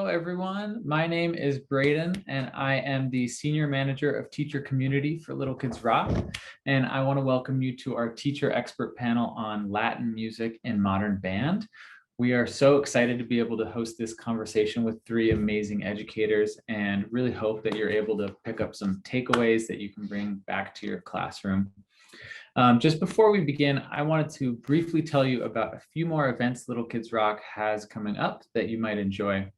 everyone. My name is Braden, and I am the Senior Manager of Teacher Community for Little Kids Rock. And I want to welcome you to our teacher expert panel on Latin music and modern band. We are so excited to be able to host this conversation with three amazing educators and really hope that you're able to pick up some takeaways that you can bring back to your classroom. Just before we begin, I wanted to briefly tell you about a few more events Little Kids Rock has coming up that you might enjoy.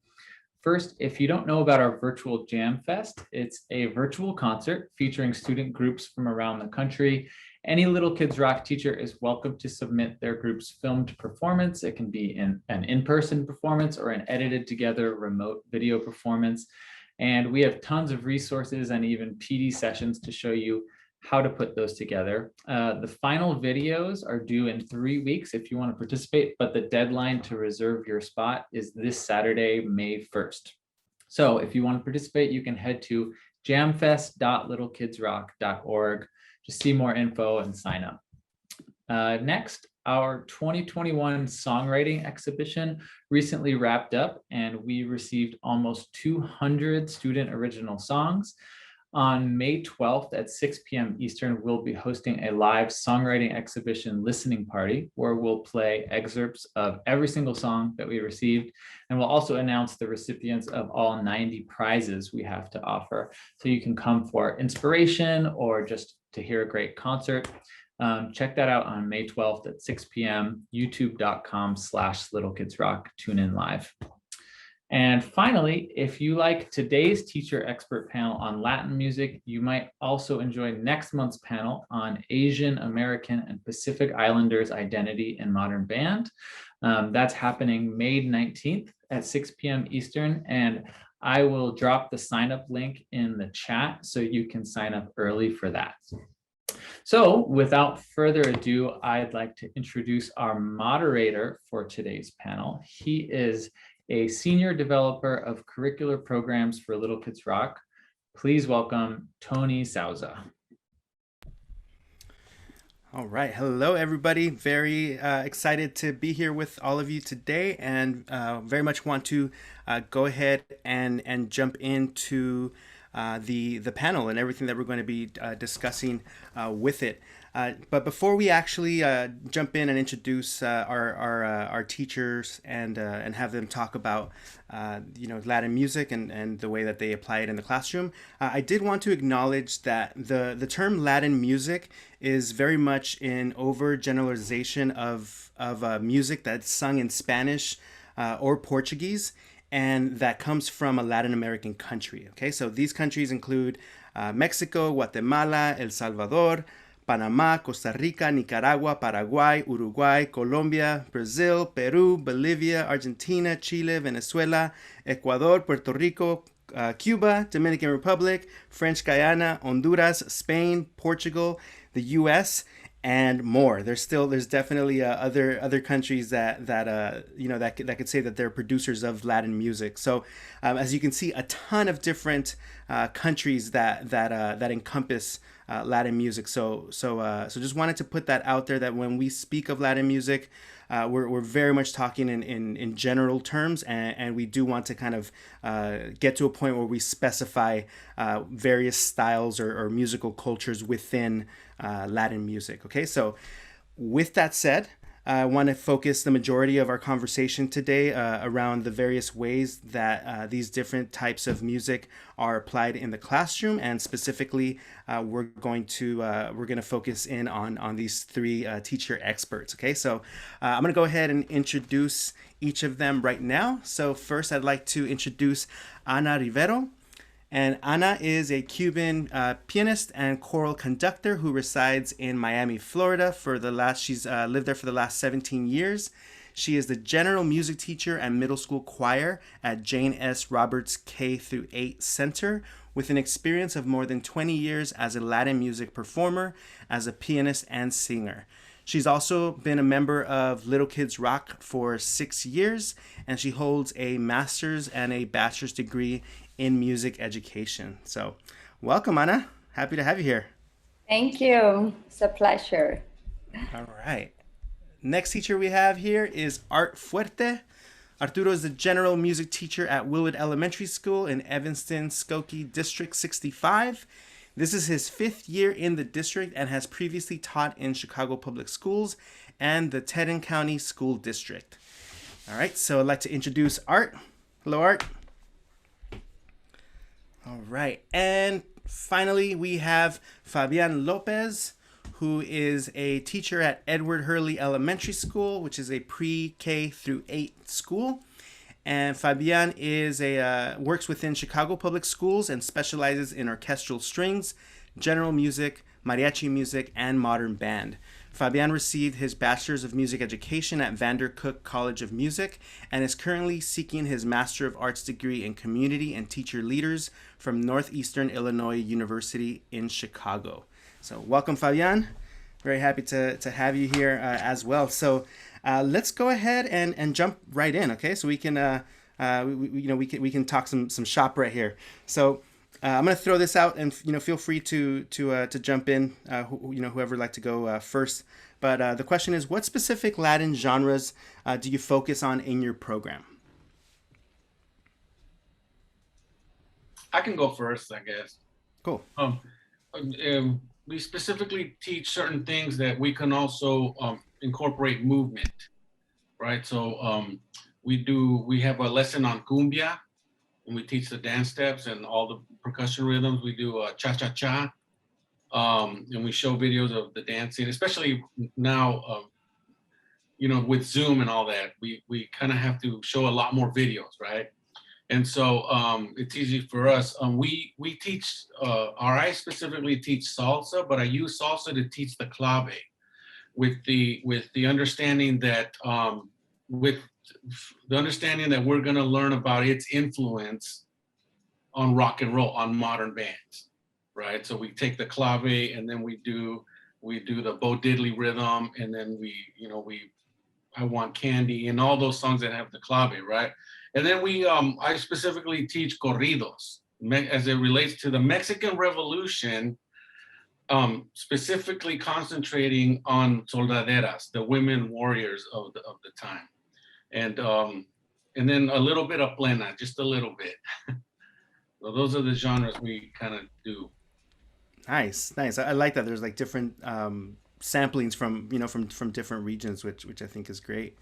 First, if you don't know about our virtual Jam Fest, it's a virtual concert featuring student groups from around the country. Any Little Kids Rock teacher is welcome to submit their group's filmed performance. It can be an in-person performance or an edited together remote video performance. And we have tons of resources and even PD sessions to show you how to put those together. The final videos are due in 3 weeks if you want to participate, but the deadline to reserve your spot is this Saturday, May 1st. So if you want to participate, you can head to jamfest.littlekidsrock.org to see more info and sign up. Next, our 2021 songwriting exhibition recently wrapped up, and we received almost 200 student original songs. On May 12th at 6 p.m. Eastern, we'll be hosting a live songwriting exhibition listening party where we'll play excerpts of every single song that we received. And we'll also announce the recipients of all 90 prizes we have to offer. So you can come for inspiration or just to hear a great concert. Check that out on May 12th at 6 p.m. youtube.com/littlekidsrock. Tune in live. And finally, if you like today's teacher expert panel on Latin music, you might also enjoy next month's panel on Asian American and Pacific Islanders identity in modern band. That's happening May 19th at 6 p.m. Eastern, and I will drop the sign up link in the chat so you can sign up early for that. So without further ado, I'd like to introduce our moderator for today's panel. He is a senior developer of curricular programs for Little Kids Rock. Please welcome Tony Souza. All right. Hello, everybody. Very excited to be here with all of you today, and very much want to go ahead and jump into the panel and everything that we're going to be discussing with it. But before we actually jump in and introduce our teachers and have them talk about Latin music and the way that they apply it in the classroom, I did want to acknowledge that the term Latin music is very much an overgeneralization of music that's sung in Spanish or Portuguese, and that comes from a Latin American country. Okay, so these countries include Mexico, Guatemala, El Salvador, Panama, Costa Rica, Nicaragua, Paraguay, Uruguay, Colombia, Brazil, Peru, Bolivia, Argentina, Chile, Venezuela, Ecuador, Puerto Rico, Cuba, Dominican Republic, French Guiana, Honduras, Spain, Portugal, the U.S., and more. There's definitely other countries that could say that they're producers of Latin music. So as you can see, a ton of different countries that encompass Latin music. So just wanted to put that out there, that when we speak of Latin music, we're very much talking in general terms, and we do want to kind of get to a point where we specify various styles or musical cultures within Latin music. Okay, so with that said, I want to focus the majority of our conversation today around the various ways that these different types of music are applied in the classroom, and specifically, we're going to focus in on these three teacher experts. Okay, so I'm going to go ahead and introduce each of them right now. So first, I'd like to introduce Ana Rivero. And Ana is a Cuban pianist and choral conductor who resides in Miami, Florida. She's lived there for the last 17 years. She is the general music teacher and middle school choir at Jane S. Roberts K-8 Center, with an experience of more than 20 years as a Latin music performer, as a pianist and singer. She's also been a member of Little Kids Rock for 6 years, and she holds a master's and a bachelor's degree in music education. So welcome, Ana. Happy to have you here. Thank you. It's a pleasure. All right. Next teacher we have here is Art Fuerte. Arturo is the general music teacher at Willard Elementary School in Evanston, Skokie District 65. This is his 5th year in the district and has previously taught in Chicago Public Schools and the Teton County School District. All right, so I'd like to introduce Art. Hello, Art. All right, and finally we have Fabian Lopez, who is a teacher at Edward Hurley Elementary School, which is a pre-K through 8 school. And Fabian is works within Chicago Public Schools and specializes in orchestral strings, general music, mariachi music, and modern band. Fabian received his Bachelor's of Music Education at Vandercook College of Music and is currently seeking his Master of Arts degree in Community and Teacher Leaders from Northeastern Illinois University in Chicago. So welcome, Fabian. Very happy to have you here as well. So let's go ahead and jump right in, okay? So we can we can talk some shop right here. So I'm gonna throw this out, and feel free to jump in. Whoever would like to go first. But the question is, what specific Latin genres do you focus on in your program? I can go first, I guess. Cool. We specifically teach certain things that we can also incorporate movement, right? So we have a lesson on cumbia, and we teach the dance steps and all the percussion rhythms. We do cha-cha-cha, and we show videos of the dancing, especially now, with Zoom and all that, we kind of have to show a lot more videos, right? And so it's easy for us. We teach, or I specifically teach salsa, but I use salsa to teach the clave with the understanding that we're gonna learn about its influence on rock and roll, on modern bands, right? So we take the clave and then we do the Bo Diddley rhythm, and then I Want Candy and all those songs that have the clave, right? And then I specifically teach corridos as it relates to the Mexican Revolution, specifically concentrating on soldaderas, the women warriors of the time. And then a little bit of plena, just a little bit. So those are the genres we kind of do. Nice. I like that. There's like different samplings from different regions, which I think is great.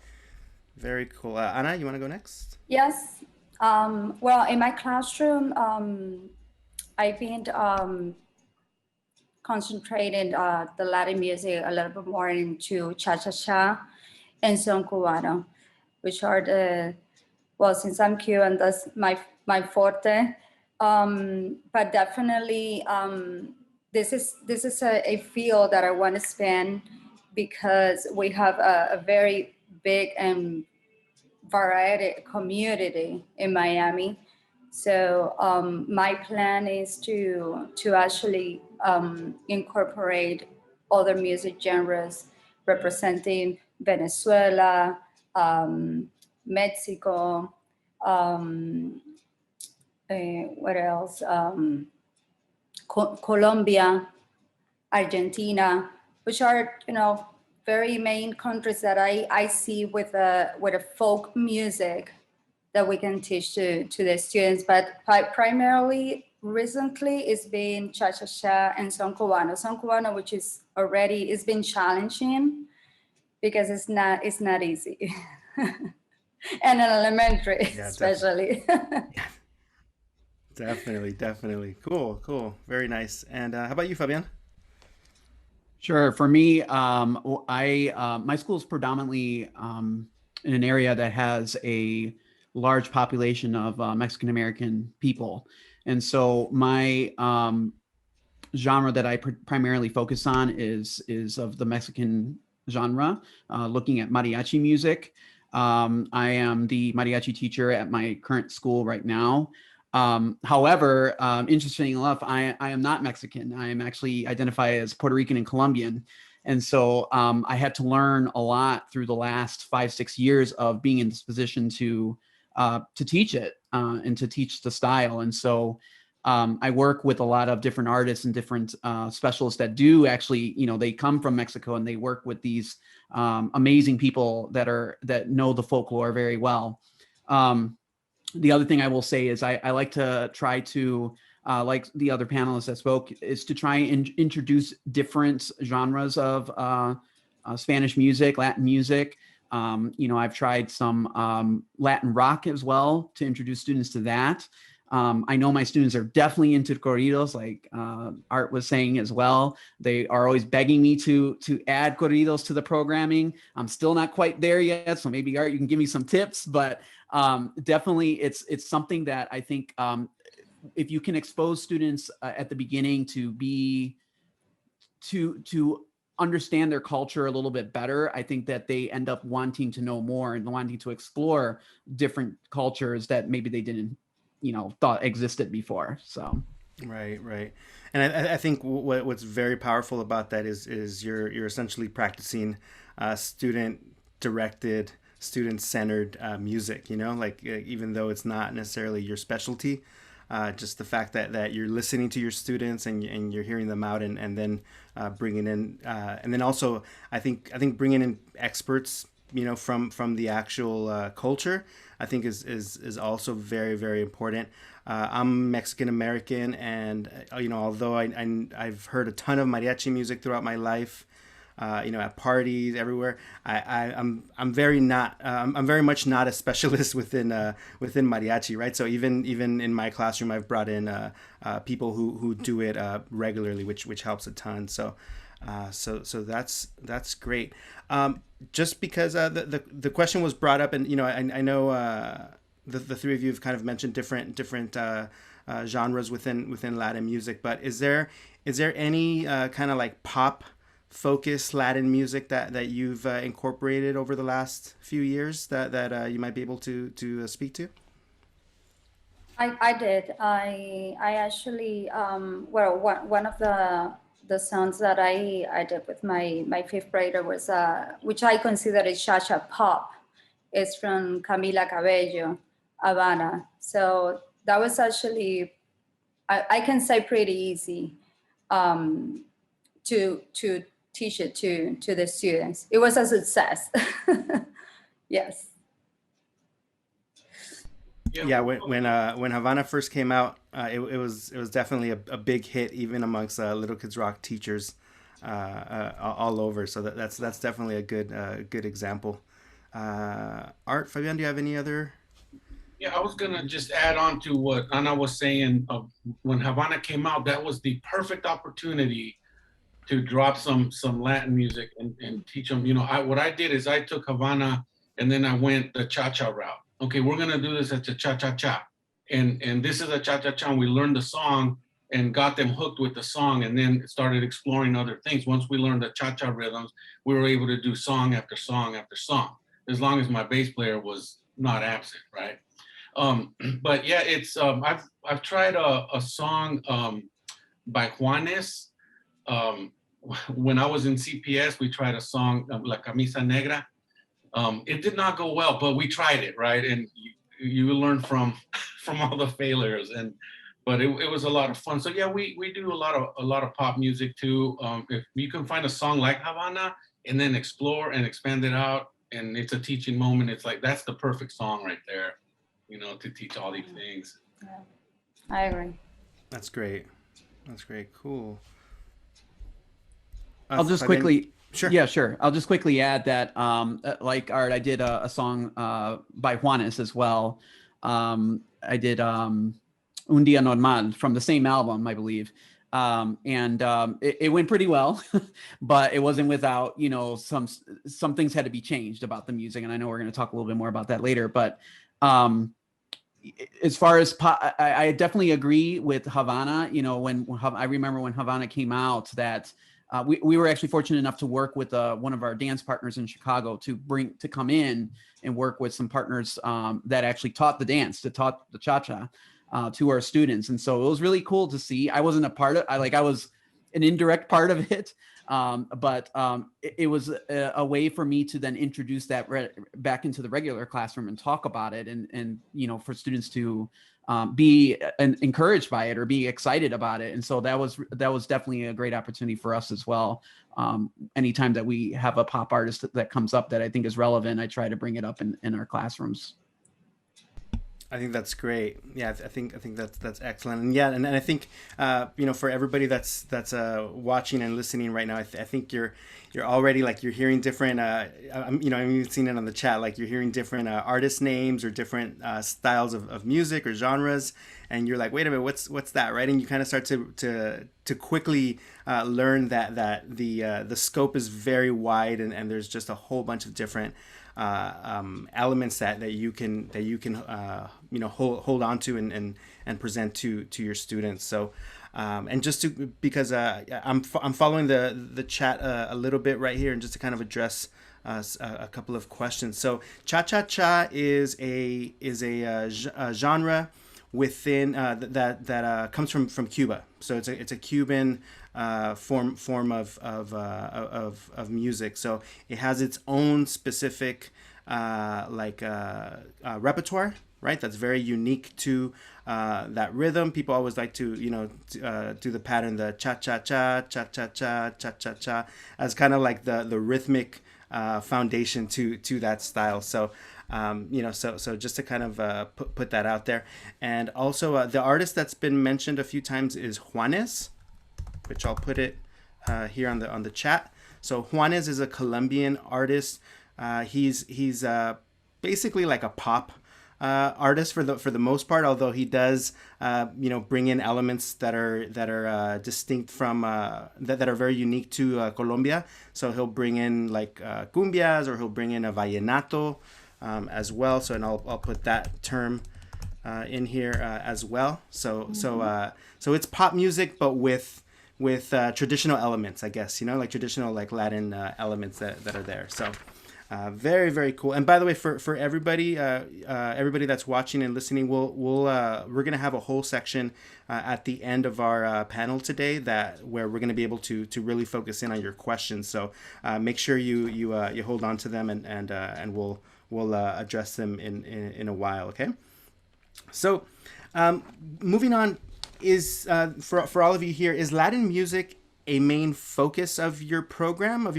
Very cool. Anna, you want to go next? Yes. Well, in my classroom, I've been concentrating the Latin music a little bit more into cha-cha-cha and son cubano, which are since I'm Cuban, that's my forte. But definitely, this is a field that I want to spend because we have a very big and variety community in Miami. So my plan is to actually incorporate other music genres representing Venezuela, Mexico, what else? Colombia, Argentina, which are very main countries that I see with a folk music that we can teach to the students. But primarily recently it's been cha-cha-cha and son cubano, which is already it's been challenging because it's not easy. And in elementary, Yeah, especially. Definitely. Cool. Very nice. And how about you, Fabian? Sure. For me, my school is predominantly in an area that has a large population of Mexican American people, and so my genre that I primarily focus on is of the Mexican genre, looking at mariachi music. I am the mariachi teacher at my current school right now. However, interestingly enough, I am not Mexican. I am actually identify as Puerto Rican and Colombian. And so I had to learn a lot through the last 5-6 years of being in this position to teach it and to teach the style. And so I work with a lot of different artists and different specialists that do actually, they come from Mexico and they work with these amazing people that know the folklore very well. The other thing I will say is I like to try to, like the other panelists that spoke, is to try and introduce different genres of Spanish music, Latin music. I've tried some Latin rock as well to introduce students to that. I know my students are definitely into corridos, like Art was saying as well. They are always begging me to add corridos to the programming. I'm still not quite there yet, so maybe Art, you can give me some tips. But definitely, it's something that I think if you can expose students at the beginning to understand their culture a little bit better, I think that they end up wanting to know more and wanting to explore different cultures that maybe they didn't, thought existed before. So. Right. And I think what's very powerful about that is you're essentially practicing student directed, student centered music, like even though it's not necessarily your specialty, just the fact that you're listening to your students and you're hearing them out and then bringing in and then also I think bringing in experts from the actual culture, I think is also very, very important. I'm Mexican American, and although I've heard a ton of mariachi music throughout my life, at parties everywhere, I'm very much not a specialist within mariachi, right? So even in my classroom, I've brought in people who do it regularly, which helps a ton. So that's great. Just because the question was brought up, and I know the three of you have kind of mentioned different genres within Latin music, but is there any kind of like pop focused Latin music that you've incorporated over the last few years that you might be able to speak to? I did. I actually one of the songs that I did with my fifth grader was which I consider is cha-cha pop. It's from Camila Cabello, Havana. So that was actually I can say pretty easy to teach it to the students. It was a success. Yes. Yeah, when Havana first came out, it was definitely a big hit even amongst Little Kids Rock teachers all over. So that's definitely a good example. Art, Fabian, do you have any other? Yeah, I was gonna just add on to what Ana was saying. When Havana came out, that was the perfect opportunity to drop some Latin music and teach them. What I did is I took Havana and then I went the cha-cha route. Okay, we're gonna do this as a cha-cha-cha. And this is a cha-cha-cha, and we learned the song and got them hooked with the song, and then started exploring other things. Once we learned the cha-cha rhythms, we were able to do song after song after song, as long as my bass player was not absent, right? But yeah, it's I've tried a song by Juanes. When I was in CPS, we tried a song, La Camisa Negra. It did not go well, but we tried it, right? And you learn from all the failures, but it was a lot of fun. So yeah, we do a lot of pop music too. If you can find a song like Havana and then explore and expand it out, and it's a teaching moment, it's like that's the perfect song right there, to teach all these things. Yeah, I agree. That's great. Cool. I'll just quickly. Sure. Yeah, sure. I'll just quickly add that, like Art, I did a song by Juanes as well. I did Un Día Normal from the same album, I believe. It went pretty well, but it wasn't without, some things had to be changed about the music. And I know we're going to talk a little bit more about that later. But as far as I definitely agree with Havana. When I remember when Havana came out, that we were actually fortunate enough to work with one of our dance partners in Chicago to come in and work with some partners that actually taught the dance, taught the cha-cha to our students. And so it was really cool to see. I wasn't a part of I was an indirect part of it. But it was a way for me to then introduce that back into the regular classroom and talk about it, and for students to be encouraged by it or be excited about it. And so that was definitely a great opportunity for us as well. Anytime that we have a pop artist that comes up that I think is relevant, I try to bring it up in our classrooms. I think that's great. Yeah, I think that's excellent. And yeah, and I think for everybody that's watching and listening right now, I think you're already like you're hearing different. I'm even seeing it on the chat. Like you're hearing different artist names or different styles of music or genres, and you're like, wait a minute, what's that, right? And you kind of start to quickly learn that the scope is very wide, and there's just a whole bunch of different elements that you can hold on to and present to your students. So and just to because I'm following the chat a little bit right here, and just to kind of address a couple of questions. So cha-cha-cha is a genre within that comes from Cuba. So it's a Cuban form of music. So it has its own specific repertoire, right? That's very unique to that rhythm. People always like to do the pattern, the cha cha cha cha cha cha cha cha cha, as kind of like the rhythmic foundation to that style. So so just to kind of put that out there. And also the artist that's been mentioned a few times is Juanes, which I'll put it here on the chat. So Juanes is a Colombian artist. He's basically like a pop artist for the most part, although he does bring in elements that are distinct from that are very unique to Colombia. So he'll bring in like cumbias, or he'll bring in a vallenato as well. So, and I'll put that term in here as well. So it's pop music, but with traditional elements, I guess, like traditional like Latin elements that are there. So very, very cool. And by the way, for everybody that's watching and listening, we're gonna have a whole section at the end of our panel today where we're gonna be able to really focus in on your questions. So make sure you hold on to them, and we'll address them in a while. Okay. So moving on, is for all of you here, is Latin music a main focus of your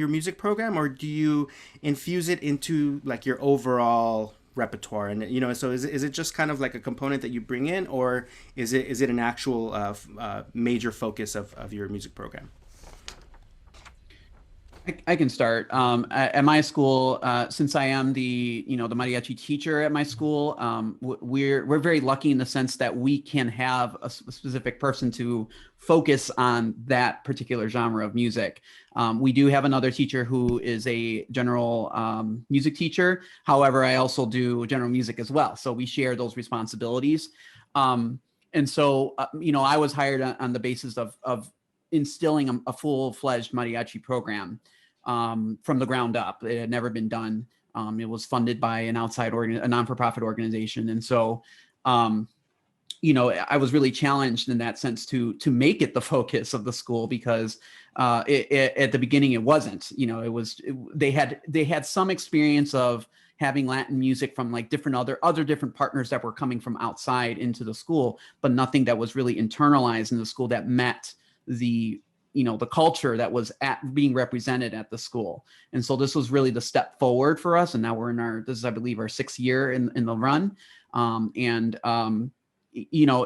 music program, or do you infuse it into like your overall repertoire? And so is it just kind of like a component that you bring in, or is it an actual major focus of your music program? I can start. At my school, since I am the mariachi teacher at my school, we're very lucky in the sense that we can have a specific person to focus on that particular genre of music. We do have another teacher who is a general music teacher. However, I also do general music as well. So we share those responsibilities. And so, I was hired on the basis of instilling a full-fledged mariachi program from the ground up. It had never been done. It was funded by an outside a non-for-profit organization. And so, I was really challenged in that sense to make it the focus of the school, because at the beginning it wasn't. They had some experience of having Latin music from like other different partners that were coming from outside into the school, but nothing that was really internalized in the school that met the culture that was being represented at the school. And so this was really the step forward for us. And now we're this is, I believe, our 6th year in the run.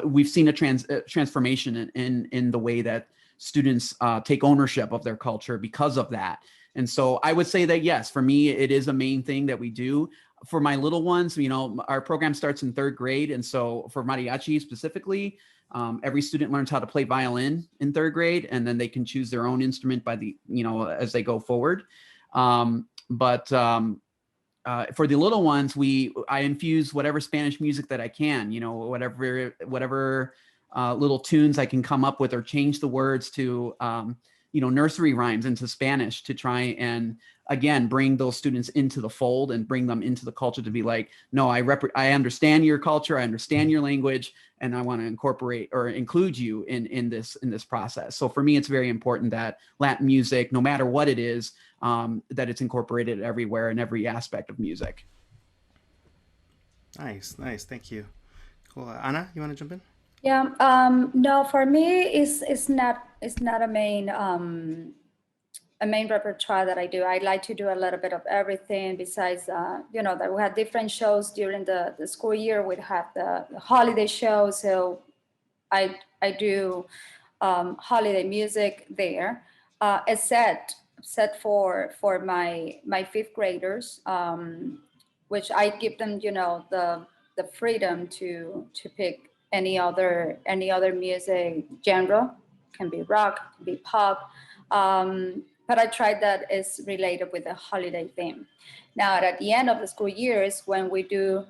We've seen a transformation in the way that students take ownership of their culture because of that. And so I would say that, yes, for me, it is a main thing that we do. For my little ones, our program starts in 3rd grade. And so for mariachi specifically, every student learns how to play violin in 3rd grade, and then they can choose their own instrument as they go forward. But for the little ones, I infuse whatever Spanish music that I can, whatever little tunes I can come up with, or change the words to, nursery rhymes into Spanish, to try and, again, bring those students into the fold and bring them into the culture, to be like, no, I understand your culture, I understand your language, and I want to incorporate or include you in this process. So for me, it's very important that Latin music, no matter what it is, that it's incorporated everywhere in every aspect of music. Nice. Thank you. Cool. Anna, you want to jump in? Yeah. No, for me, it's not a main a main repertoire that I do. I like to do a little bit of everything besides, you know, that we had different shows during the school year. We'd have the holiday show. So I do holiday music there. A set for my fifth graders, which I give them, you know, the freedom to pick any other music genre. Can be rock, can be pop. But I tried that is related with the holiday theme. Now, at the end of the school year is when we do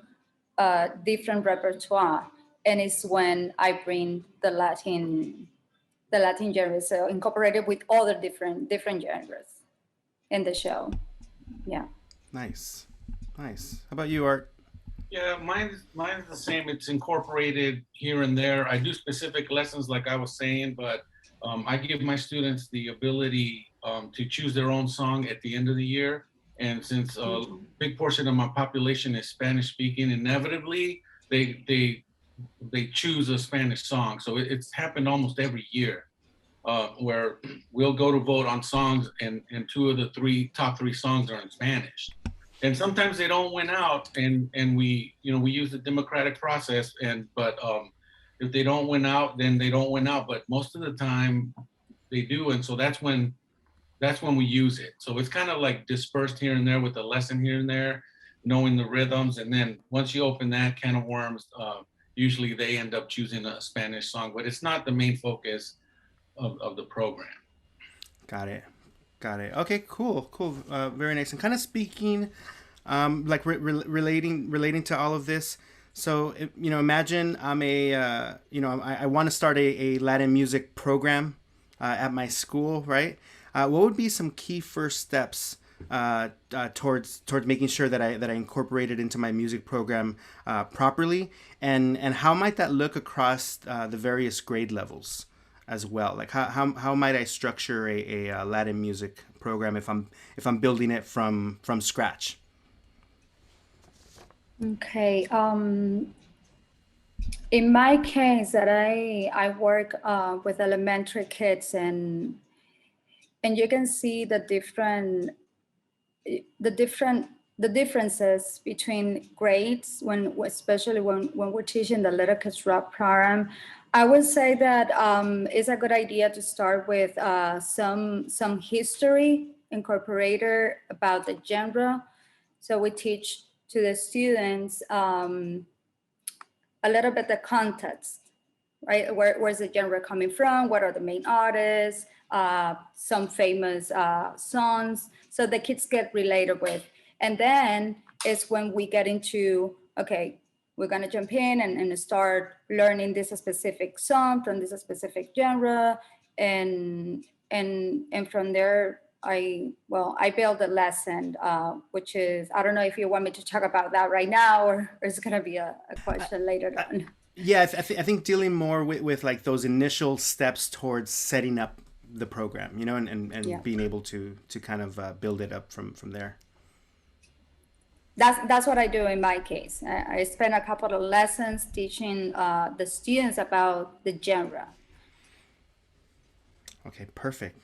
different repertoire, and it's when I bring the Latin genre, so incorporated with other different genres in the show. Yeah. Nice. Nice. How about you, Art? Yeah, mine's the same. It's incorporated here and there. I do specific lessons, like I was saying, but I give my students the ability to choose their own song at the end of the year. And since a big portion of my population is Spanish speaking, inevitably they choose a Spanish song. So it's happened almost every year, where we'll go to vote on songs, and two of the top three songs are in Spanish. And sometimes they don't win out, and we use the democratic process, but if they don't win out, then they don't win out. But most of the time they do, and so that's when we use it. So it's kind of like dispersed here and there with a lesson here and there, knowing the rhythms. And then once you open that can of worms, usually they end up choosing a Spanish song, but it's not the main focus of the program. Got it. Okay, cool. Very nice. And kind of speaking, like relating to all of this. So, imagine I'm I want to start a Latin music program at my school, right? What would be some key first steps towards making sure that I incorporate it into my music program properly, and how might that look across the various grade levels as well? Like how might I structure a Latin music program if I'm building it from scratch? Okay. In my case, that I work with elementary kids, and you can see the differences between grades especially when we're teaching the little kids rock program. I would say that it's a good idea to start with some history incorporated about the genre. So we teach to the students a little bit the context, right? Where's the genre coming from? What are the main artists? Some famous songs, so the kids get related with. And then is when we get into, okay, we're gonna jump in and start learning this specific song from this specific genre, and from there I build a lesson, which is, I don't know if you want me to talk about that right now, or it's gonna be a question later on. Yeah, I think dealing more with like those initial steps towards setting up the program, and Yeah. being able to kind of build it up from there. That's what I do in my case. I spend a couple of lessons teaching the students about the genre. Okay, perfect.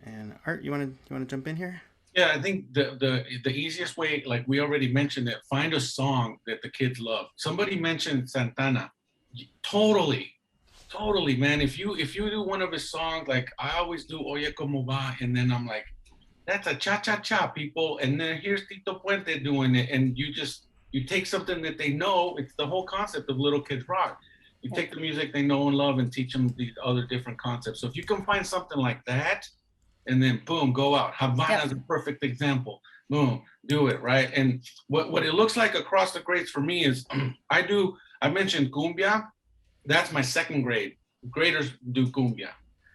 And Art, you want to jump in here? Yeah, I think the easiest way, like we already mentioned, it, find a song that the kids love. Somebody mentioned Santana. Totally, man. If you do one of his songs, like I always do Oye Como Va, and then I'm like, that's a cha-cha-cha, people. And then here's Tito Puente doing it. And you take something that they know. It's the whole concept of Little Kids Rock. You take the music they know and love and teach them these other different concepts. So if you can find something like that, and then boom, go out. Havana is a perfect example. Boom, do it, right? And what it looks like across the grades for me is I mentioned cumbia. That's my second grade. Graders do cumbia.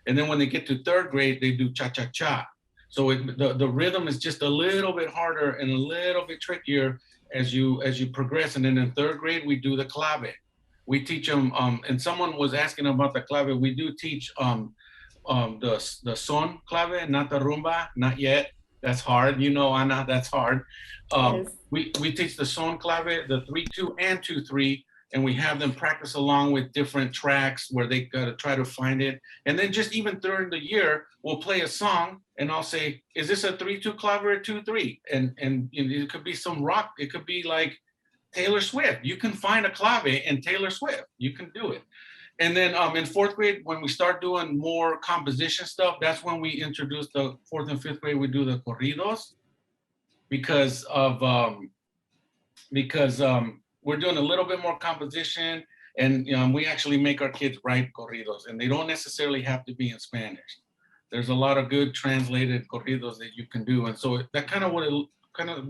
And then when they get to third grade, they do cha-cha-cha. So the rhythm is just a little bit harder and a little bit trickier as you progress. And then in third grade, we do the clave. We teach them, and someone was asking about the clave. We do teach the son clave, not the rumba, not yet. That's hard, Ana, that's hard. Yes. We teach the son clave, the 3-2 and 2-3, and we have them practice along with different tracks where they got to try to find it. And then just even during the year, we'll play a song and I'll say, is this a 3-2 clave or a 2-3? And you know, it could be some rock. It could be like Taylor Swift. You can find a clave in Taylor Swift. You can do it. And then in fourth grade, when we start doing more composition stuff, that's when we introduce the fourth and fifth grade, we do the corridos because we're doing a little bit more composition, and we actually make our kids write corridos, and they don't necessarily have to be in Spanish. There's a lot of good translated corridos that you can do, and so that kind of what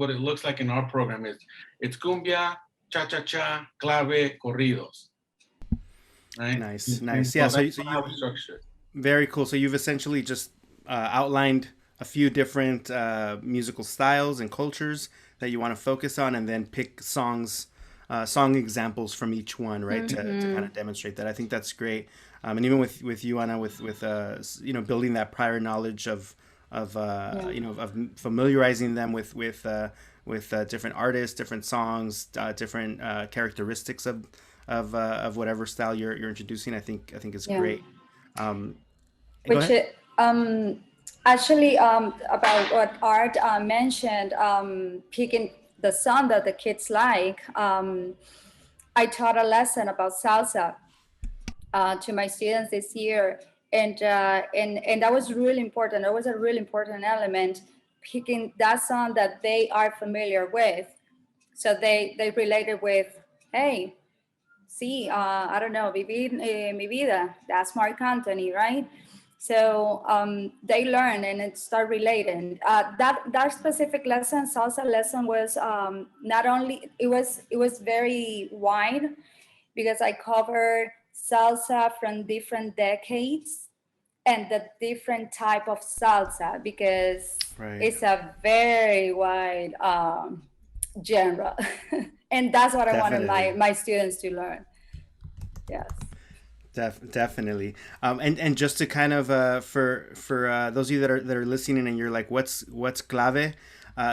it looks like in our program is it's cumbia, cha-cha-cha, clave, corridos. Right? Nice. Yeah, so you very cool. So you've essentially just outlined a few different musical styles and cultures that you want to focus on, and then pick song examples from each one, right? To kind of demonstrate that. I think that's great. And even with you, Anna, with building that prior knowledge of familiarizing them with different artists, different songs, different characteristics of whatever style you're introducing. I think is great. Actually, about what Art mentioned, picking the song that the kids like, I taught a lesson about salsa to my students this year, and that was really important. That was a really important element, picking that song that they are familiar with, so they related with, hey, see, I don't know, Vivir mi vida, that's Mark Anthony, right? So they learn and it start relating. That specific lesson, salsa lesson, was not only, it was very wide, because I covered salsa from different decades and the different type of salsa, because it's a very wide genre. And that's what I wanted my students to learn. Yes. Definitely. And just to kind of for those of you that are listening and you're like, what's clave?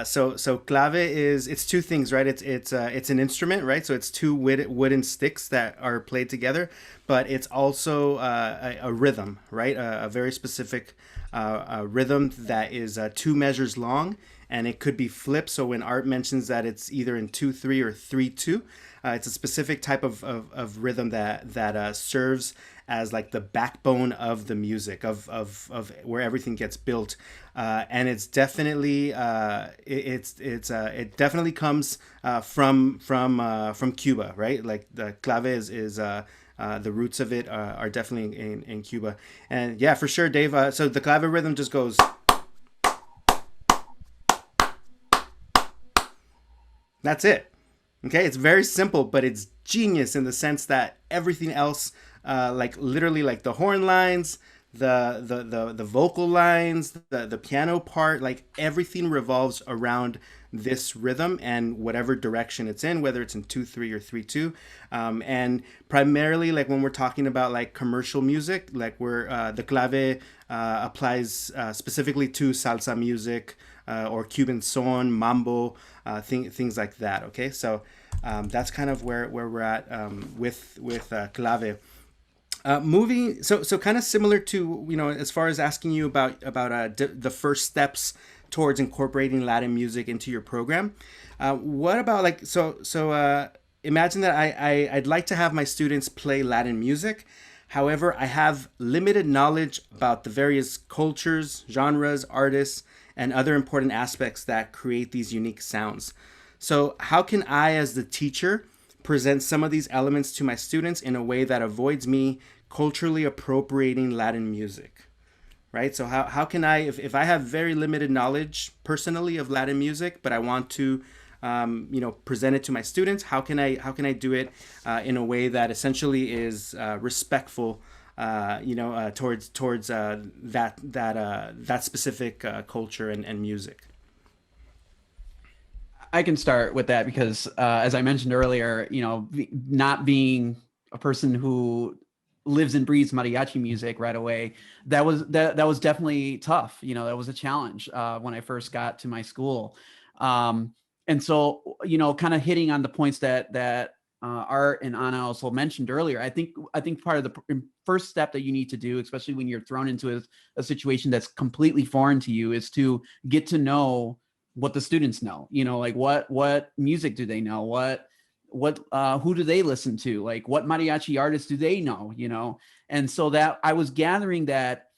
So clave it's two things, right? It's an instrument, right? So it's two wooden sticks that are played together, but it's also a rhythm, right? A very specific rhythm that is 2 measures long, and it could be flipped. So when Art mentions that it's either in 2-3 or 3-2, it's a specific type of rhythm that serves as like the backbone of the music of where everything gets built, and it's definitely it definitely comes from Cuba, right? Like the clave is the roots of it are definitely in Cuba, and yeah, for sure, Dave. So the clave rhythm just goes. That's it. Okay, it's very simple, but it's genius in the sense that everything else, like literally like the horn lines, the vocal lines, the piano part, like everything revolves around this rhythm and whatever direction it's in, whether it's in 2-3 or 3-2. And primarily, like when we're talking about like commercial music, like where the clave applies specifically to salsa music, or Cuban son, mambo, things like that. Okay, so that's kind of where we're at with clave. Moving, so kind of similar to, as far as asking you about the first steps towards incorporating Latin music into your program. What about like imagine that I'd like to have my students play Latin music. However, I have limited knowledge about the various cultures, genres, artists, and other important aspects that create these unique sounds. So how can I, as the teacher, present some of these elements to my students in a way that avoids me culturally appropriating Latin music, right? So how can I, if I have very limited knowledge personally of Latin music, but I want to, present it to my students, how can I do it in a way that essentially is respectful, towards that specific culture and music? I can start with that because, as I mentioned earlier, not being a person who lives and breathes mariachi music right away, that was definitely tough. That was a challenge when I first got to my school. And so, kind of hitting on the points that Art and Anna also mentioned earlier, I think part of the first step that you need to do, especially when you're thrown into a situation that's completely foreign to you, is to get to know what the students know. You know, like what music do they know? What who do they listen to? Like what mariachi artists do they know? You know, and so that I was gathering that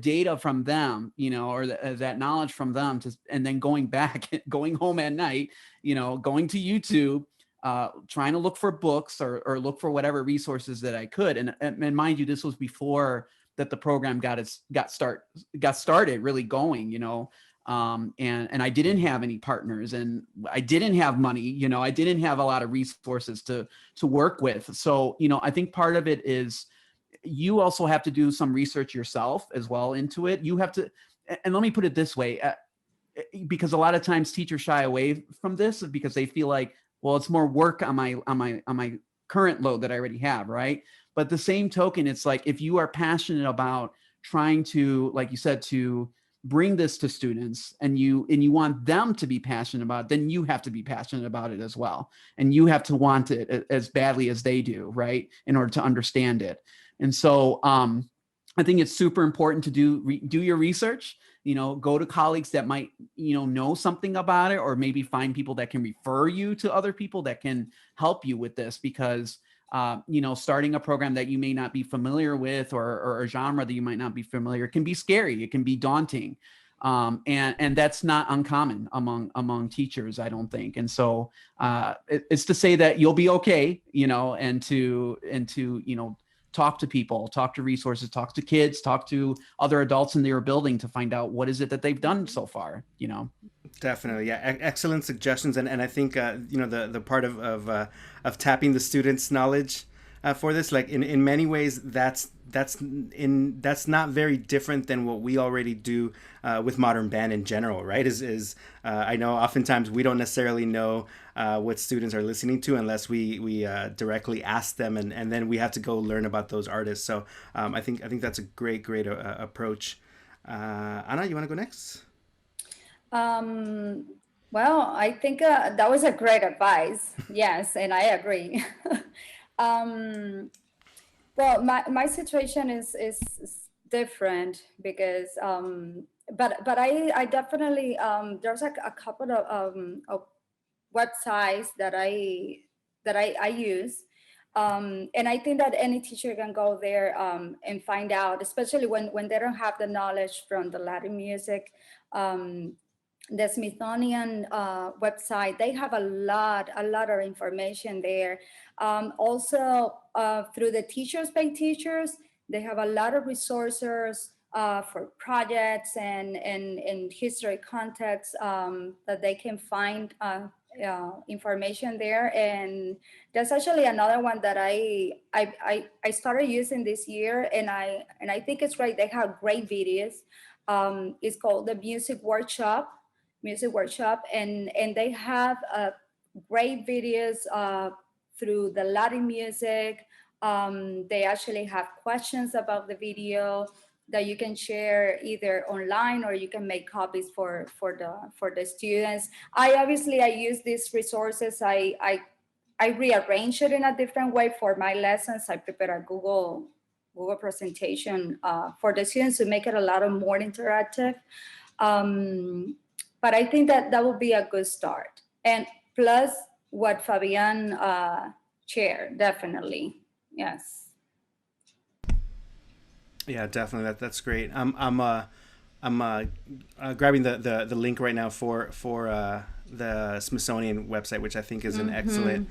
data from them, you know, or that knowledge from them, and then going back, going home at night, you know, going to YouTube, trying to look for books or look for whatever resources that I could. And mind you, this was before that the program got started really going, you know. And I didn't have any partners, and I didn't have money, you know, I didn't have a lot of resources to work with. So, you know, I think part of it is you also have to do some research yourself as well into it. You have to, and let me put it this way, because a lot of times teachers shy away from this because they feel like, well, it's more work on my current load that I already have, right? But the same token, it's like if you are passionate about trying to, like you said, to bring this to students, and you want them to be passionate about it, then you have to be passionate about it as well, and you have to want it as badly as they do, right, in order to understand it. And so I think it's super important to do your research, you know, go to colleagues that might, you know something about it, or maybe find people that can refer you to other people that can help you with this, because you know, starting a program that you may not be familiar with, or a genre that you might not be familiar, it can be scary, it can be daunting. And that's not uncommon among teachers, I don't think. And so it's to say that you'll be okay, you know, and to you know, talk to people, talk to resources, talk to kids, talk to other adults in your building to find out what is it that they've done so far, you know. Definitely, yeah. Excellent suggestions, and I think you know, the part of tapping the students' knowledge for this, like in many ways, that's not very different than what we already do with modern band in general, right? I know oftentimes we don't necessarily know what students are listening to unless we directly ask them, and then we have to go learn about those artists. So I think that's a great approach. Anna, you want to go next? Well, I think that was a great advice. Yes, and I agree. Well, my situation is different because, but I definitely there's like a couple of websites that I use. And I think that any teacher can go there and find out, especially when they don't have the knowledge from the Latin music. The Smithsonian website, they have a lot of information there. Also, through the Teachers Pay Teachers, they have a lot of resources for projects and history context that they can find information there. And there's actually another one that I started using this year, and I think it's great. They have great videos. It's called the Music Workshop, and they have great videos through the Latin music. They actually have questions about the video that you can share either online, or you can make copies for the students. I use these resources. I rearrange it in a different way for my lessons. I prepare a Google presentation for the students to make it a lot more interactive. But I think that would be a good start. And plus what Fabian shared, definitely. Yes. Yeah, definitely. That's great. I'm grabbing the link right now for the Smithsonian website, which I think is an excellent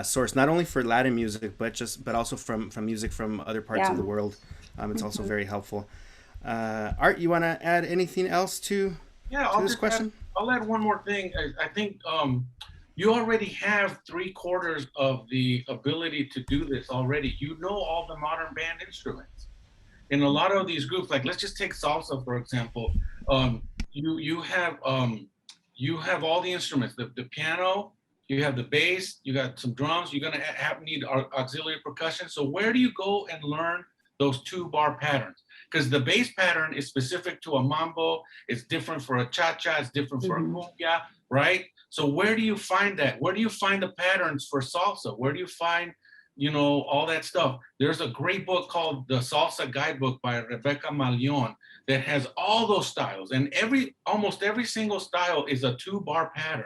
source, not only for Latin music, but also from music from other parts of the world. It's also very helpful. Art, you want to add anything else to this question? I'll add one more thing. I think you already have 3/4 of the ability to do this already. You know all the modern band instruments. In a lot of these groups, like let's just take salsa for example. You have all the instruments, the piano, you have the bass, you got some drums. You're gonna need auxiliary percussion. So where do you go and learn those 2-bar patterns? Because the bass pattern is specific to a mambo. It's different for a cha-cha. It's different for a cumbia, right? So where do you find that? Where do you find the patterns for salsa? Where do you find, all that stuff? There's a great book called The Salsa Guidebook by Rebecca Malion that has all those styles, and almost every single style is a 2-bar pattern.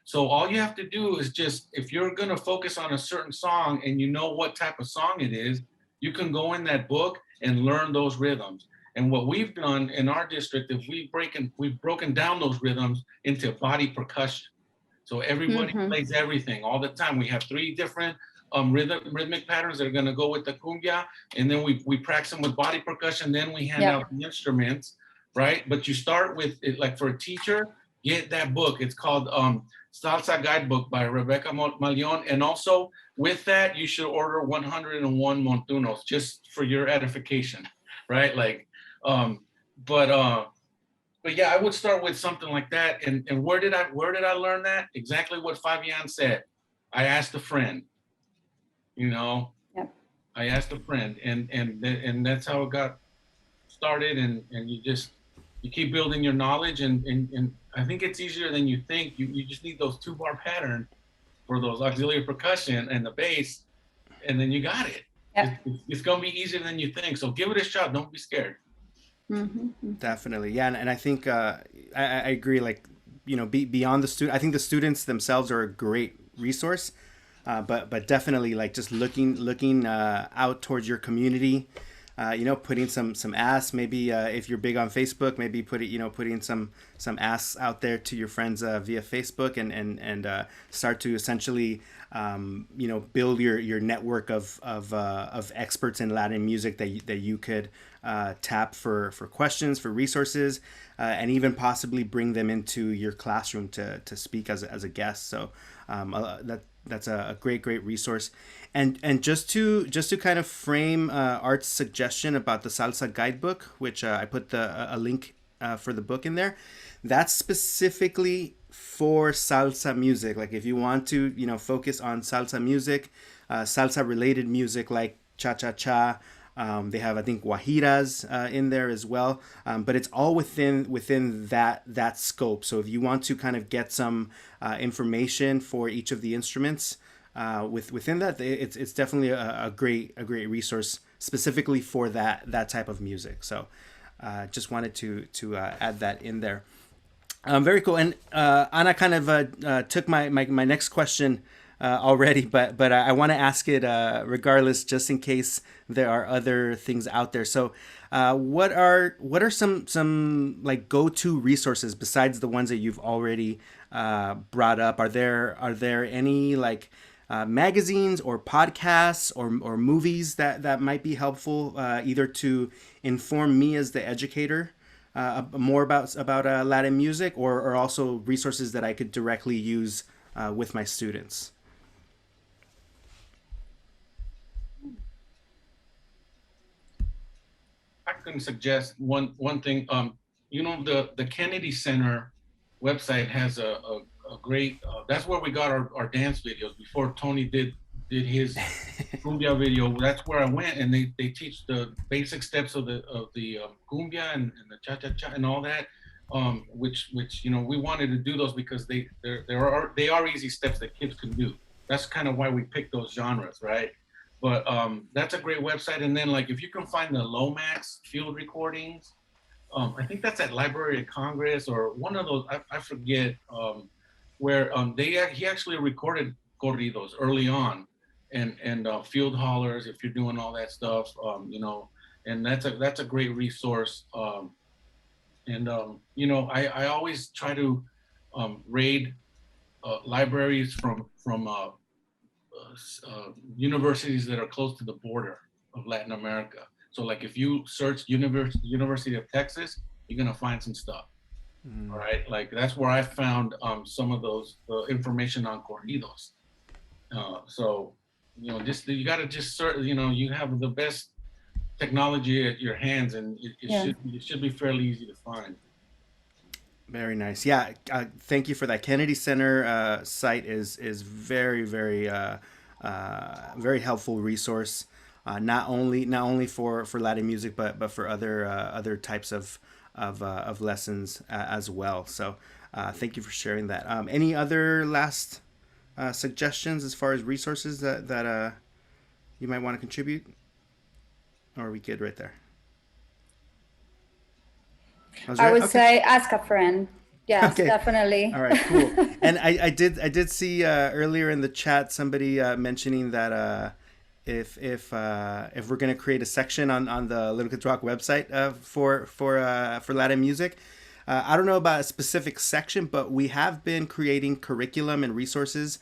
So all you have to do is just, if you're going to focus on a certain song and you know what type of song it is, you can go in that book and learn those rhythms. And what we've done in our district is we've broken down those rhythms into body percussion. So everybody plays everything all the time. We have 3 different rhythmic patterns that are going to go with the cumbia, and then we practice them with body percussion. Then we hand out the instruments, right? But you start with it, like for a teacher, get that book. It's called Salsa Guidebook by Rebecca Malion. And also with that, you should order 101 Montunos just for your edification, right? Like, but yeah, I would start with something like that. And where did I learn that? Exactly what Fabian said. I asked a friend, I asked a friend, and that's how it got started. And you keep building your knowledge, and I think it's easier than you think. You just need those 2-bar pattern for those auxiliary percussion and the bass, and then you got it. It's gonna be easier than you think. So give it a shot. Don't be scared. Definitely, yeah, and I think I agree. Like, beyond the student, I think the students themselves are a great resource, but definitely, like, just looking out towards your community. Putting some asks, maybe if you're big on Facebook, maybe putting some asks out there to your friends via Facebook, and start to essentially build your network of experts in Latin music that you could tap for questions, for resources, and even possibly bring them into your classroom to speak as a guest. So that's a great resource. And just to kind of frame Art's suggestion about the Salsa Guidebook, which I put a link for the book in there, that's specifically for salsa music. Like, if you want to focus on salsa music, salsa related music like cha-cha-cha. They have, I think, guajiras in there as well, but it's all within that scope. So if you want to kind of get some information for each of the instruments within that, it's definitely a great resource specifically for that type of music. So just wanted to add that in there. Very cool. And Ana kind of took my next question already, but I want to ask it regardless, just in case there are other things out there. So what are some like go-to resources besides the ones that you've already brought up? Are there any like magazines or podcasts or movies that might be helpful either to inform me as the educator more about Latin music, or also resources that I could directly use with my students? I can suggest one thing. The Kennedy Center website has a great. That's where we got our dance videos before Tony did his cumbia video. That's where I went, and they teach the basic steps of the cumbia and the cha cha cha and all that. Which we wanted to do those because they are easy steps that kids can do. That's kind of why we picked those genres, right? But that's a great website. And then, like, if you can find the Lomax field recordings, I think that's at Library of Congress or one of those. I forget where he actually recorded corridos early on, and field hollers if you're doing all that stuff, and that's a great resource. I always try to raid libraries from universities that are close to the border of Latin America. So, like, if you search University of Texas, you're gonna find some stuff. All right, like that's where I found some of those information on corridos. So, you gotta just search. You have the best technology at your hands, and it should be fairly easy to find. Very nice. Yeah. Thank you for that. Kennedy Center site is very, very very helpful resource. Not only for Latin music, but for other types of of lessons as well. So thank you for sharing that. Any other last suggestions as far as resources that you might want to contribute? Or are we good right there? I would Okay. say ask a friend. Yes, Okay. definitely. All right, cool. And I did see earlier in the chat somebody mentioning that if we're gonna create a section on the Little Kids Rock website for Latin music. I don't know about a specific section, but we have been creating curriculum and resources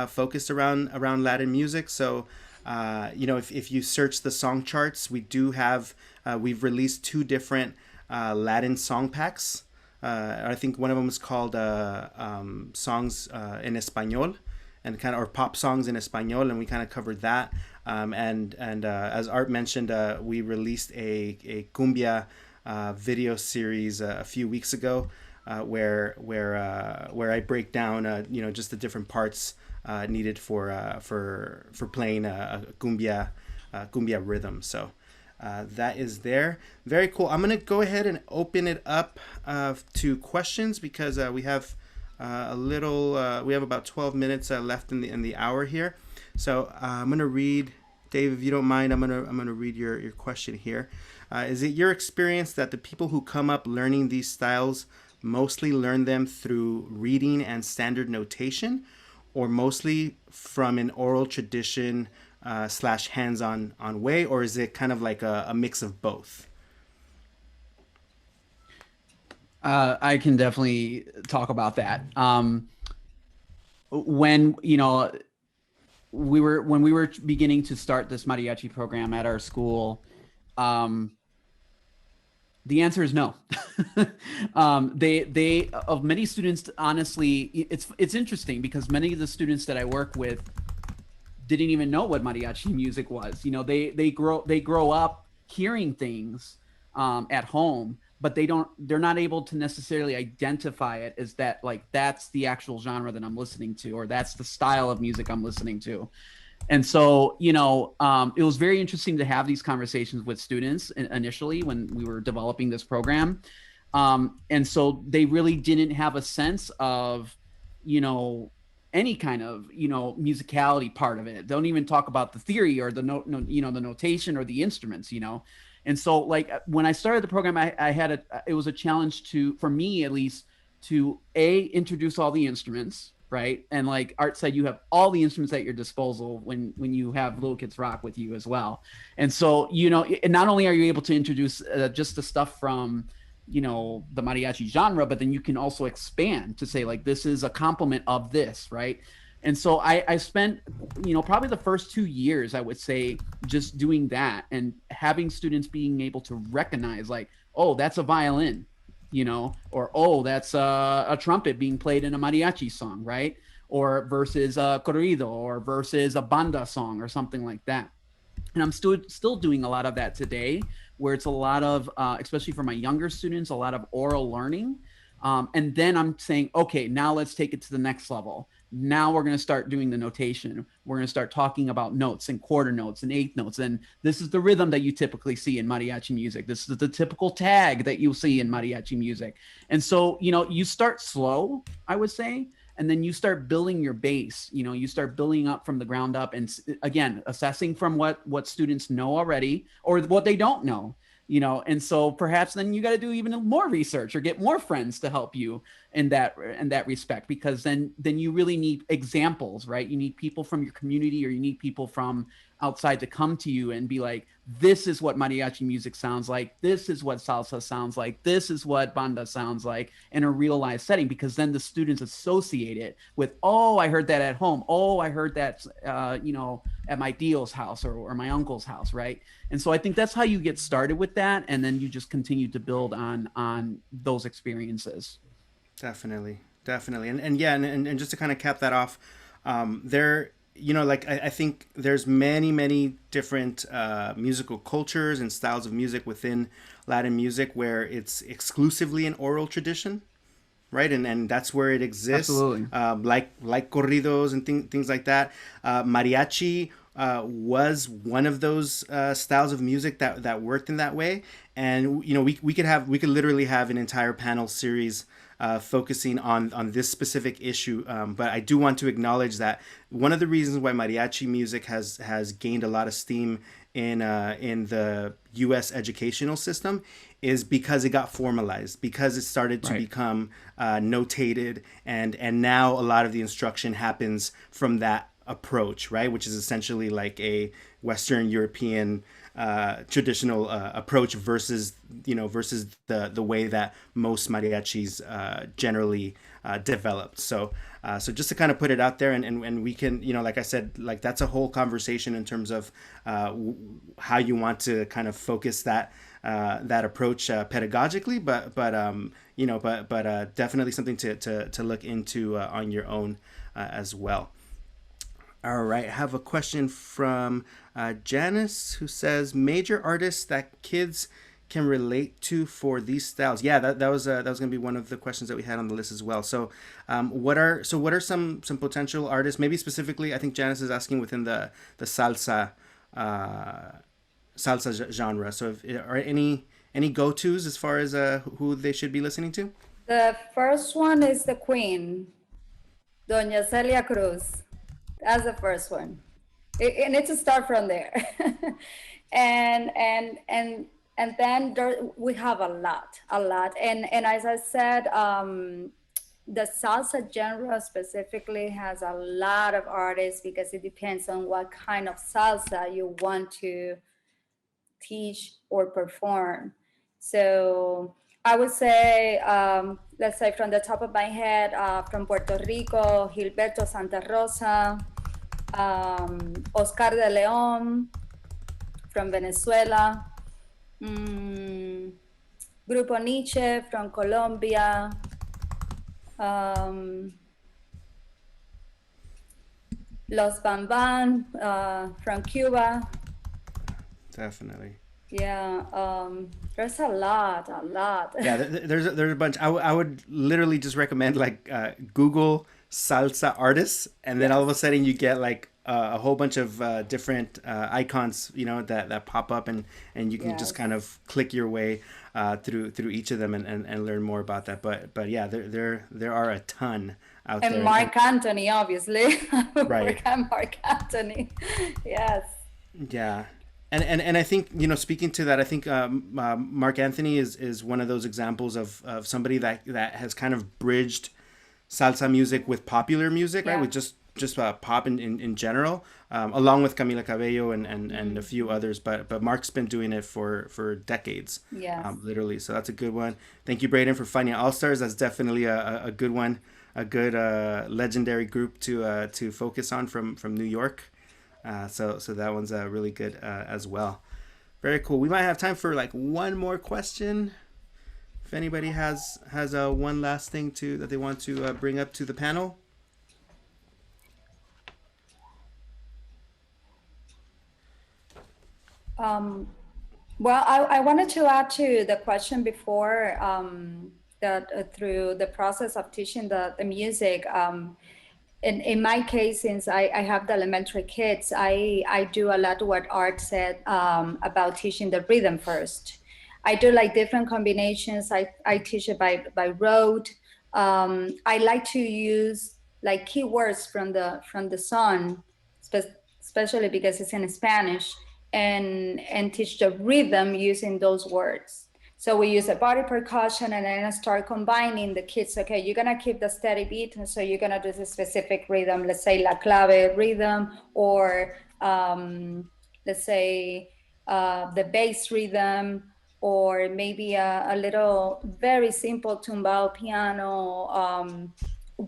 focused around Latin music. So if you search the song charts, we do have we've released 2 different Latin song packs. I think one of them is called songs en español, and or pop songs in español, and we kind of covered that. And as Art mentioned, we released a cumbia video series a few weeks ago, where I break down just the different parts needed for playing a cumbia rhythm. So. That is there. Very cool. I'm going to go ahead and open it up to questions because we have we have about 12 minutes left in the hour here. So I'm going to read, Dave, if you don't mind, I'm going to read your question here. Is it your experience that the people who come up learning these styles mostly learn them through reading and standard notation, or mostly from an oral tradition / hands-on way, or is it kind of like a mix of both? I can definitely talk about that. When we were beginning to start this mariachi program at our school, the answer is no. They of many students, honestly, it's interesting because many of the students that I work with didn't even know what mariachi music was. They grow up hearing things at home, but they're not able to necessarily identify it as that, like, that's the actual genre that I'm listening to, or that's the style of music I'm listening to. And so, it was very interesting to have these conversations with students initially when we were developing this program. And so they really didn't have a sense of, any kind of, musicality part of it. Don't even talk about the theory or the the notation or the instruments, And so, like, when I started the program, it was a challenge for me at least, to introduce all the instruments, right? And like Art said, you have all the instruments at your disposal when you have Little Kids Rock with you as well. And so, and not only are you able to introduce just the stuff from the mariachi genre, but then you can also expand to say, like, this is a complement of this, right? And so I spent, probably the first 2 years, I would say, just doing that and having students being able to recognize, like, oh, that's a violin, or, oh, that's a trumpet being played in a mariachi song, right? Or versus a corrido, or versus a banda song or something like that. And I'm still doing a lot of that today, where it's a lot of, especially for my younger students, a lot of oral learning. And then I'm saying, okay, now let's take it to the next level. Now we're going to start doing the notation. We're going to start talking about notes and quarter notes and eighth notes. And this is the rhythm that you typically see in mariachi music. This is the typical tag that you'll see in mariachi music. And so, you start slow, I would say, and then you start building your base. You start building up from the ground up, and again, assessing from what students know already or what they don't know. And so perhaps then you got to do even more research or get more friends to help you in that respect, because then you really need examples, right? You need people from your community, or you need people from outside to come to you and be like, this is what mariachi music sounds like. This is what salsa sounds like. This is what banda sounds like in a real life setting, because then the students associate it with, oh, I heard that at home. Oh, I heard that, at my Dio's house or my uncle's house, right? And so I think that's how you get started with that. And then you just continue to build on those experiences. Definitely. And yeah, and just to kind of cap that off, I think there's many different musical cultures and styles of music within Latin music where it's exclusively an oral tradition, right? And that's where it exists. Absolutely. Like corridos and things like that. Mariachi was one of those styles of music that worked in that way. And we could literally have an entire panel series focusing on this specific issue. But I do want to acknowledge that one of the reasons why mariachi music has gained a lot of steam in the U.S. educational system is because it got formalized, because it started to become notated, and now a lot of the instruction happens from that approach, right? Which is essentially like a Western European traditional approach versus the way that most mariachis generally developed. So just to kind of put it out there, and we can, like I said, like that's a whole conversation in terms of how you want to kind of focus that approach pedagogically, but definitely something to look into on your own as well. All right, I have a question from Janice, who says major artists that kids can relate to for these styles. Yeah, that was going to be one of the questions that we had on the list as well. So, what are some potential artists? Maybe specifically, I think Janice is asking within the salsa genre. So, are any go-tos as far as who they should be listening to? The first one is the Queen, Doña Celia Cruz. That's the first one. It needs to start from there. and then we have a lot. And as I said, the salsa genre specifically has a lot of artists because it depends on what kind of salsa you want to teach or perform. So I would say, let's say from the top of my head, from Puerto Rico, Gilberto Santa Rosa, Oscar de Leon, from Venezuela, Grupo Nietzsche from Colombia, Los Bambam from Cuba. Definitely. Yeah, there's a lot. Yeah, there's a bunch. I would literally just recommend like Google salsa artists, and then all of a sudden you get like a whole bunch of different icons, that pop up, and you can just kind of click your way through each of them and learn more about that. But yeah, there are a ton out there. And Mark Anthony, obviously. Right. Mark Anthony. Yes. Yeah. And I think, speaking to that, I think Mark Anthony is one of those examples of somebody that has kind of bridged salsa music with popular music, right? With just pop in general, along with Camila Cabello and a few others. But Mark's been doing it for decades, literally. So that's a good one. Thank you, Braden, for finding All Stars. That's definitely a good one, a good legendary group to focus on from New York. So that one's really good as well. Very cool. We might have time for like one more question. If anybody has one last thing that they want to bring up to the panel. Well, I wanted to add to the question before that through the process of teaching the music. In my case, since I have the elementary kids, I do a lot what Art said about teaching the rhythm first. I do like different combinations. I teach it by rote. I like to use like keywords from the song, especially because it's in Spanish, and teach the rhythm using those words. So we use a body percussion, and then I start combining the kids. Okay, you're gonna keep the steady beat, and so you're gonna do this specific rhythm. Let's say La Clave rhythm, or let's say the bass rhythm, or maybe a little very simple tumbao piano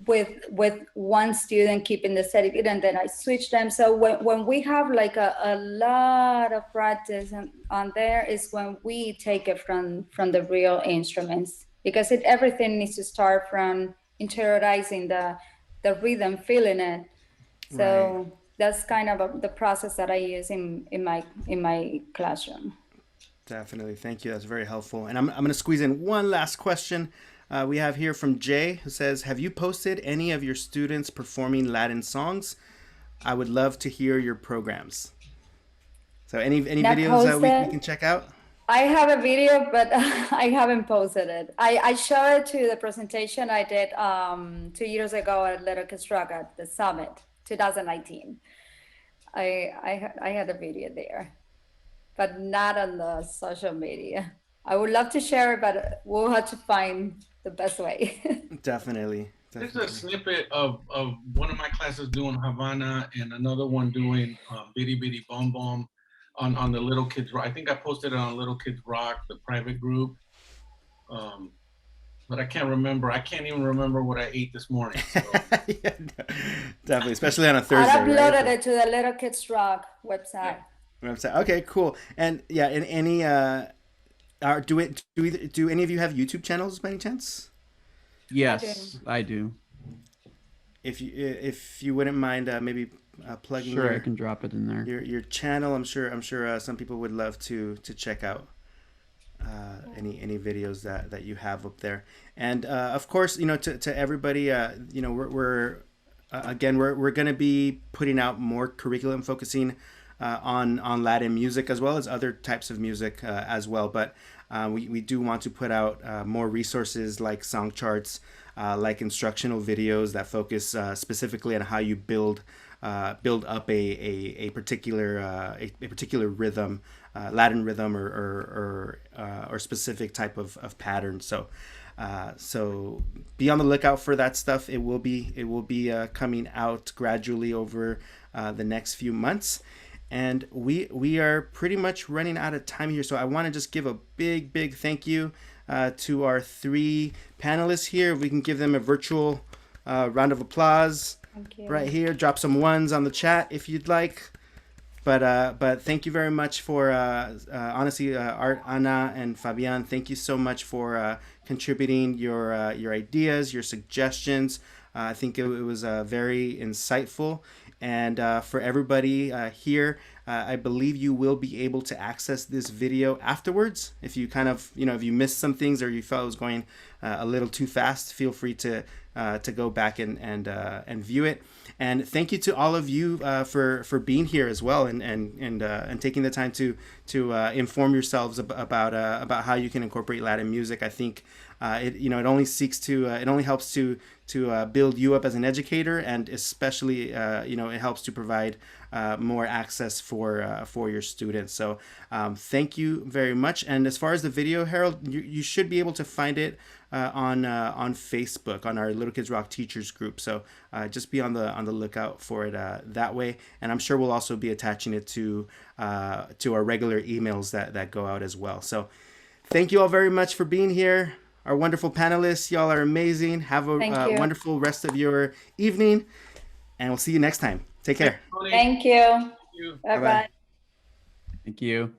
with one student keeping the steady beat, and then I switch them. So when we have like a lot of practice on there is when we take it from the real instruments, because everything needs to start from interiorizing the rhythm, feeling it. So that's kind of the process that I use in my classroom. Definitely. Thank you. That's very helpful. And I'm going to squeeze in one last question. We have here from Jay, who says, have you posted any of your students performing Latin songs? I would love to hear your programs. So any Not videos that we posted. can check out? I have a video, but I haven't posted it. I showed it to the presentation I did 2 years ago at Little Kids Rock at the summit, 2019. I had a video there, but not on the social media. I would love to share it, but we'll have to find the best way. Definitely. There's a snippet of one of my classes doing Havana and another one doing Bitty Bitty Bom Bom on the Little Kids Rock. I think I posted it on Little Kids Rock, the private group. But I can't remember. I can't even remember what I ate this morning. So. Yeah, definitely, especially on a Thursday. I uploaded right? it to the Little Kids Rock website. Website. Okay, cool. And yeah, in any do any of you have YouTube channels by any chance? Yes, I do. If you wouldn't mind maybe plugging Sure, I can drop it in there. your channel, I'm sure some people would love to check out any videos that you have up there. And of course, to everybody, we're again we're going to be putting out more curriculum focusing on Latin music as well as other types of music as well. But we do want to put out more resources like song charts, like instructional videos that focus specifically on how you build up a particular rhythm, Latin rhythm or specific type of pattern. So be on the lookout for that stuff. It will be coming out gradually over the next few months. And we are pretty much running out of time here. So I want to just give a big thank you to our 3 panelists here. If we can give them a virtual round of applause. Thank you. Right here. Drop some ones on the chat if you'd like. But thank you very much for honestly, Art, Ana, and Fabian. Thank you so much for contributing your ideas, your suggestions. I think it was very insightful. And for everybody here, I believe you will be able to access this video afterwards. If you if you missed some things or you felt it was going a little too fast, feel free to go back and view it. And thank you to all of you for being here as well and taking the time to inform yourselves about how you can incorporate Latin music. I think it only helps to build you up as an educator, and especially it helps to provide more access for your students. So thank you very much. And as far as the video, Harold, you should be able to find it on Facebook on our Little Kids Rock Teachers group. So just be on the lookout for it that way. And I'm sure we'll also be attaching it to our regular emails that go out as well. So thank you all very much for being here. Our wonderful panelists, y'all are amazing. Have a wonderful rest of your evening, and we'll see you next time. Take care. Thank you. Bye-bye. Thank you.